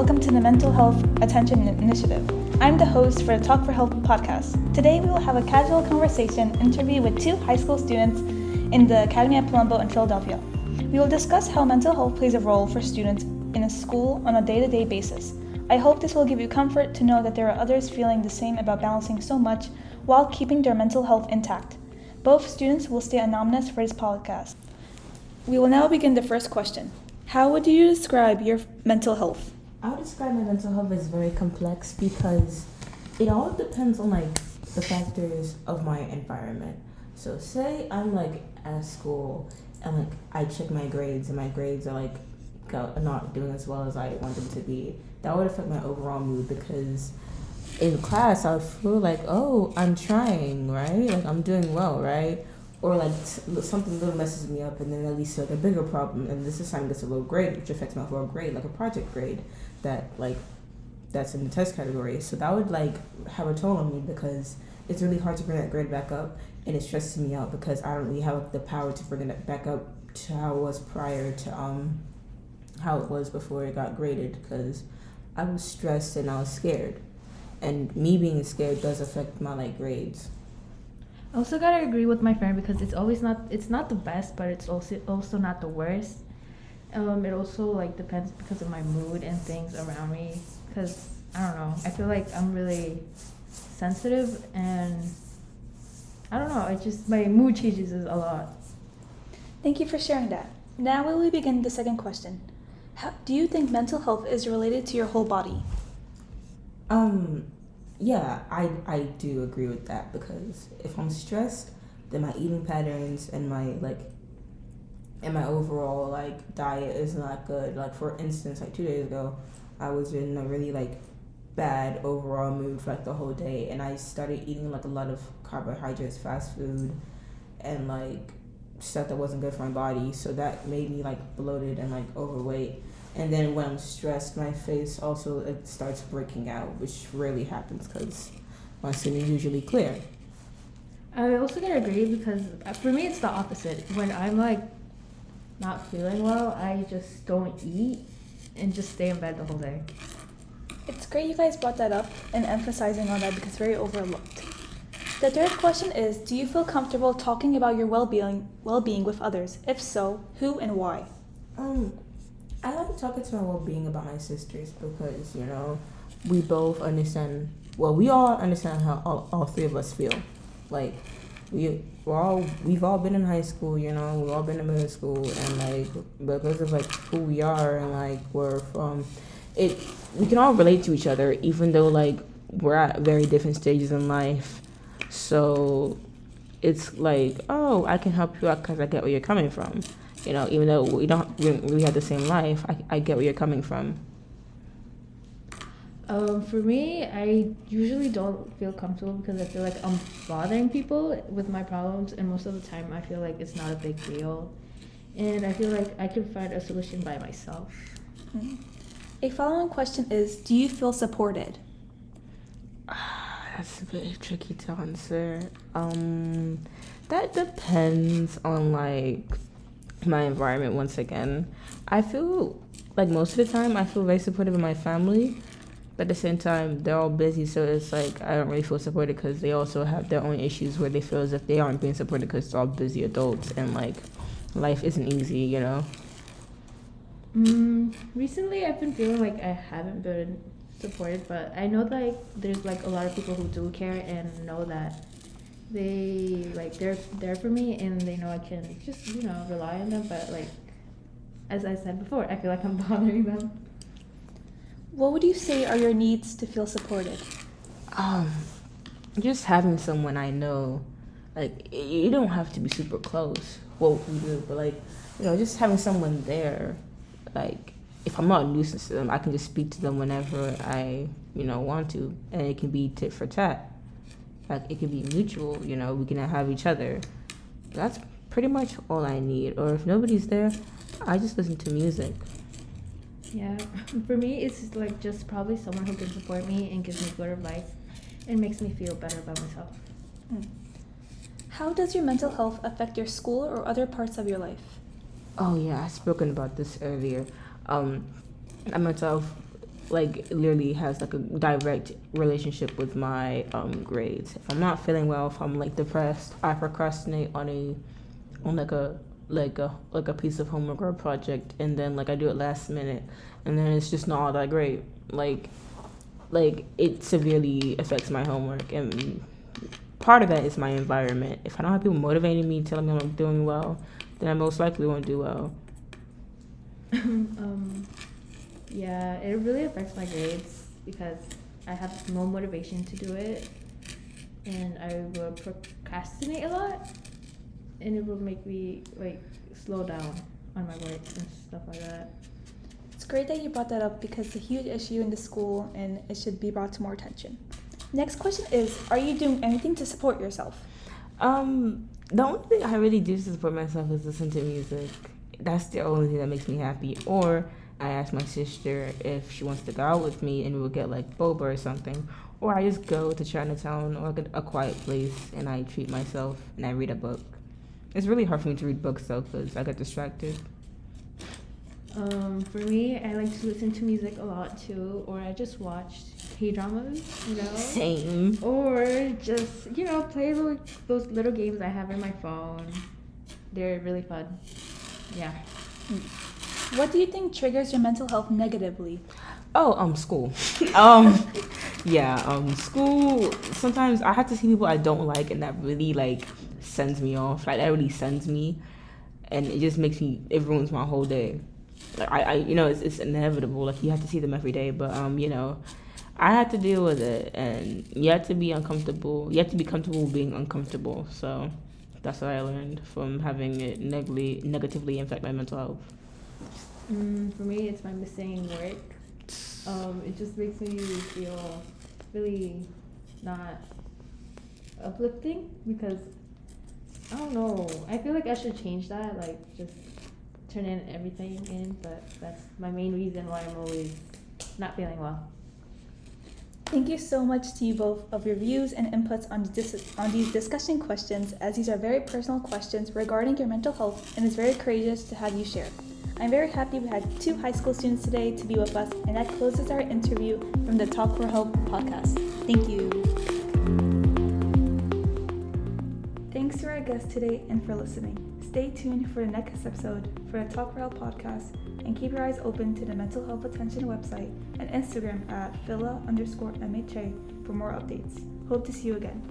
welcome to the Mental Health Attention Initiative. I'm the host for the Talk4Help podcast. Today we will have a casual conversation interview with two high school students in the Academy at Palumbo in Philadelphia. We will discuss how mental health plays a role for students in a school on a day-to-day basis. I hope this will give you comfort to know that there are others feeling the same about balancing so much while keeping their mental health intact. Both students will stay anonymous for this podcast. We will now begin the first question. How would you describe your mental health? I would describe my mental health as very complex because it all depends on the factors of my environment. So say I'm at school and I check my grades and my grades are not doing as well as I want them to be. That would affect my overall mood because in class I would feel oh, I'm trying, right? I'm doing well, right? Or something little messes me up and then that leads to a bigger problem and this assignment gets a low grade which affects my overall grade, like a project grade that's in the test category. So that would have a toll on me because it's really hard to bring that grade back up and it stresses me out because I don't really have the power to bring it back up to how it was prior to how it was before it got graded because I was stressed and I was scared. And me being scared does affect my grades. I also gotta agree with my friend because it's not the best, but it's also not the worst. It also depends because of my mood and things around me. Because I don't know, I feel like I'm really sensitive and I don't know. My mood changes a lot. Thank you for sharing that. Now we will begin the second question. How do you think mental health is related to your whole body? Yeah, I do agree with that because if I'm stressed, then my eating patterns and my overall diet is not good. For instance, 2 days ago, I was in a really bad overall mood for the whole day, and I started eating a lot of carbohydrates, fast food, and stuff that wasn't good for my body. So that made me bloated and overweight. And then when I'm stressed, my face also it starts breaking out, which rarely happens because my skin is usually clear. I also gotta agree because for me it's the opposite. When I'm not feeling well, I just don't eat and just stay in bed the whole day. It's great you guys brought that up and emphasizing on that because it's very overlooked. The third question is, do you feel comfortable talking about your well-being with others? If so, who and why? I like talking to my well-being about my sisters because, we both understand, we all understand how all three of us feel. We've all been in high school, we've all been in middle school, and because of who we are and we're from, we can all relate to each other even though we're at very different stages in life. So it's oh, I can help you out because I get where you're coming from. Even though we don't really have the same life, I get where you're coming from. For me, I usually don't feel comfortable because I feel like I'm bothering people with my problems, and most of the time I feel it's not a big deal. And I feel I can find a solution by myself. Mm-hmm. A following question is, do you feel supported? That's a bit tricky to answer. That depends on my environment once again. I feel most of the time I feel very supportive of my family, but at the same time they're all busy, so it's I don't really feel supported because they also have their own issues where they feel as if they aren't being supported because they're all busy adults and life isn't easy. Recently I've been feeling I haven't been supported, but I know there's a lot of people who do care and know that they're there for me and they know I can just rely on them, but as I said before, I feel I'm bothering them. What would you say are your needs to feel supported? Just having someone I know, you don't have to be super close. Well, we do, but just having someone there, if I'm not a nuisance to them, I can just speak to them whenever I want to, and it can be tit for tat. It can be mutual, we can have each other. That's pretty much all I need. Or if nobody's there, I just listen to music. Yeah, for me, it's just probably someone who can support me and gives me good advice and makes me feel better about myself. How does your mental health affect your school or other parts of your life? Oh yeah, I've spoken about this earlier. My mental health like literally has like a direct relationship with my grades. If I'm not feeling well, if I'm like depressed, I procrastinate on a piece of homework or a project, and then like I do it last minute, and then it's just not all that great. Like it severely affects my homework, and part of that is my environment. If I don't have people motivating me, telling me I'm doing well, then I most likely won't do well. Yeah, it really affects my grades because I have no motivation to do it, and I will procrastinate a lot, and it will make me like slow down on my work and stuff like that. It's great that you brought that up because it's a huge issue in the school and it should be brought to more attention. Next question is, are you doing anything to support yourself? The only thing I really do to support myself is listen to music. That's the only thing that makes me happy. Or I ask my sister if she wants to go out with me and we'll get like boba or something. Or I just go to Chinatown or a quiet place and I treat myself and I read a book. It's really hard for me to read books though because I get distracted. For me, I like to listen to music a lot too, or I just watch K-dramas, Same. Or just, play those little games I have in my phone. They're really fun. Yeah. What do you think triggers your mental health negatively? School. School, sometimes I have to see people I don't like and that really like sends me off. Like that really sends me and it just it ruins my whole day. Like it's inevitable. Like you have to see them every day, but I had to deal with it, and you have to be uncomfortable. You have to be comfortable being uncomfortable. So that's what I learned from having it negatively impact my mental health. For me, it's my missing work. It just makes me feel really not uplifting because I don't know. I feel like I should change that. Like just turn everything in, but that's my main reason why I'm always not feeling well. Thank you so much to you both of your views and inputs on these discussion questions, as these are very personal questions regarding your mental health, and it's very courageous to have you share. I'm very happy we had 2 high school students today to be with us, and that closes our interview from the Talk4Help podcast. Thank you. Thanks to our guests today and for listening. Stay tuned for the next episode for the Talk4Help podcast, and keep your eyes open to the Mental Health Attention website and Instagram at Phila_MHA for more updates. Hope to see you again.